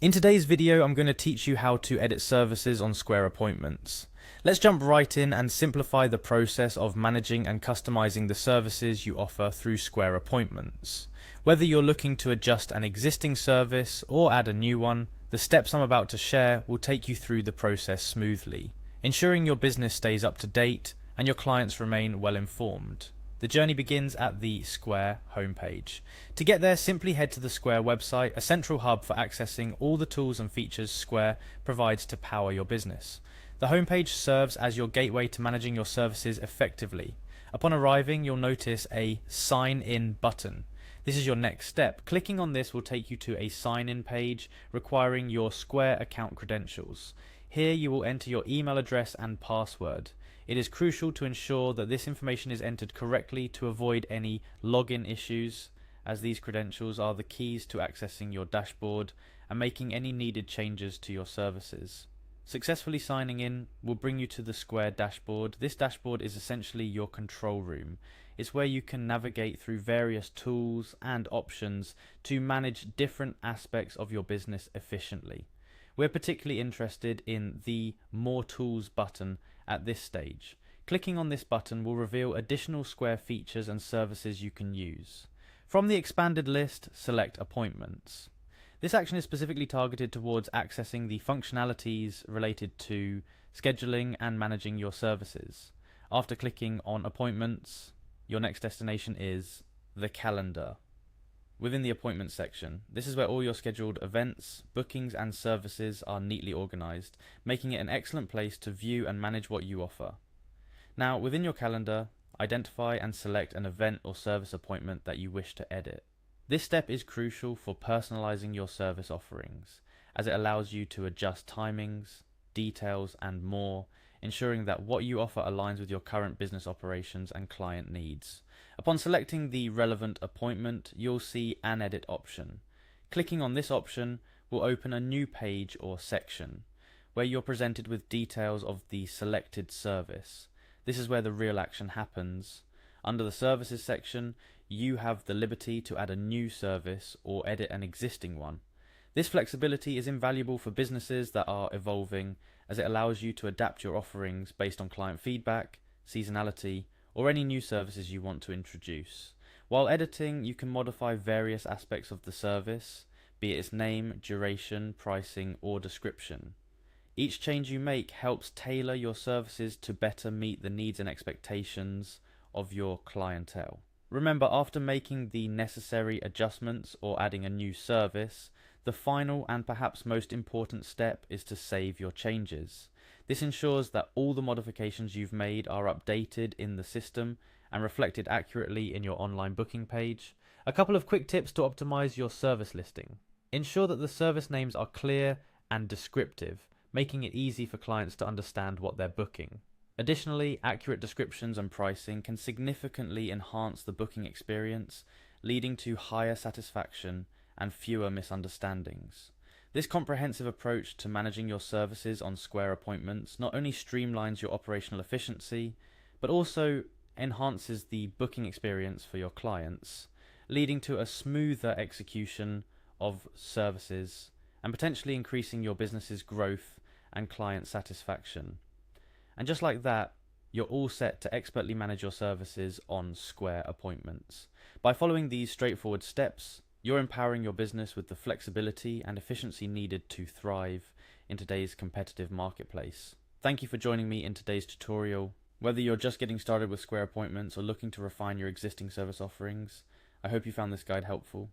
In today's video, I'm going to teach you how to edit services on Square Appointments. Let's jump right in and simplify the process of managing and customizing the services you offer through Square Appointments. Whether you're looking to adjust an existing service or add a new one, the steps I'm about to share will take you through the process smoothly, ensuring your business stays up to date and your clients remain well informed. The journey begins at the Square homepage. To get there, simply head to the Square website, a central hub for accessing all the tools and features Square provides to power your business. The homepage serves as your gateway to managing your services effectively. Upon arriving, you'll notice a Sign In button. This is your next step. Clicking on this will take you to a sign-in page requiring your Square account credentials. Here you will enter your email address and password. It is crucial to ensure that this information is entered correctly to avoid any login issues, as these credentials are the keys to accessing your dashboard and making any needed changes to your services. Successfully signing in will bring you to the Square dashboard. This dashboard is essentially your control room. It's where you can navigate through various tools and options to manage different aspects of your business efficiently. We're particularly interested in the More Tools button at this stage. Clicking on this button will reveal additional Square features and services you can use. From the expanded list, select Appointments. This action is specifically targeted towards accessing the functionalities related to scheduling and managing your services. After clicking on Appointments, your next destination is the Calendar. Within the Appointments section, this is where all your scheduled events, bookings and services are neatly organized, making it an excellent place to view and manage what you offer. Now, within your calendar, identify and select an event or service appointment that you wish to edit. This step is crucial for personalizing your service offerings, as it allows you to adjust timings, details and more, ensuring that what you offer aligns with your current business operations and client needs. Upon selecting the relevant appointment, you'll see an edit option. Clicking on this option will open a new page or section, where you're presented with details of the selected service. This is where the real action happens. Under the Services section, you have the liberty to add a new service or edit an existing one. This flexibility is invaluable for businesses that are evolving, as it allows you to adapt your offerings based on client feedback, seasonality, or any new services you want to introduce. While editing, you can modify various aspects of the service, be it its name, duration, pricing, or description. Each change you make helps tailor your services to better meet the needs and expectations of your clientele. Remember, after making the necessary adjustments or adding a new service, the final and perhaps most important step is to save your changes. This ensures that all the modifications you've made are updated in the system and reflected accurately in your online booking page. A couple of quick tips to optimize your service listing. Ensure that the service names are clear and descriptive, making it easy for clients to understand what they're booking. Additionally, accurate descriptions and pricing can significantly enhance the booking experience, leading to higher satisfaction and fewer misunderstandings. This comprehensive approach to managing your services on Square Appointments not only streamlines your operational efficiency, but also enhances the booking experience for your clients, leading to a smoother execution of services and potentially increasing your business's growth and client satisfaction. And just like that, you're all set to expertly manage your services on Square Appointments. By following these straightforward steps, you're empowering your business with the flexibility and efficiency needed to thrive in today's competitive marketplace. Thank you for joining me in today's tutorial. Whether you're just getting started with Square Appointments or looking to refine your existing service offerings, I hope you found this guide helpful.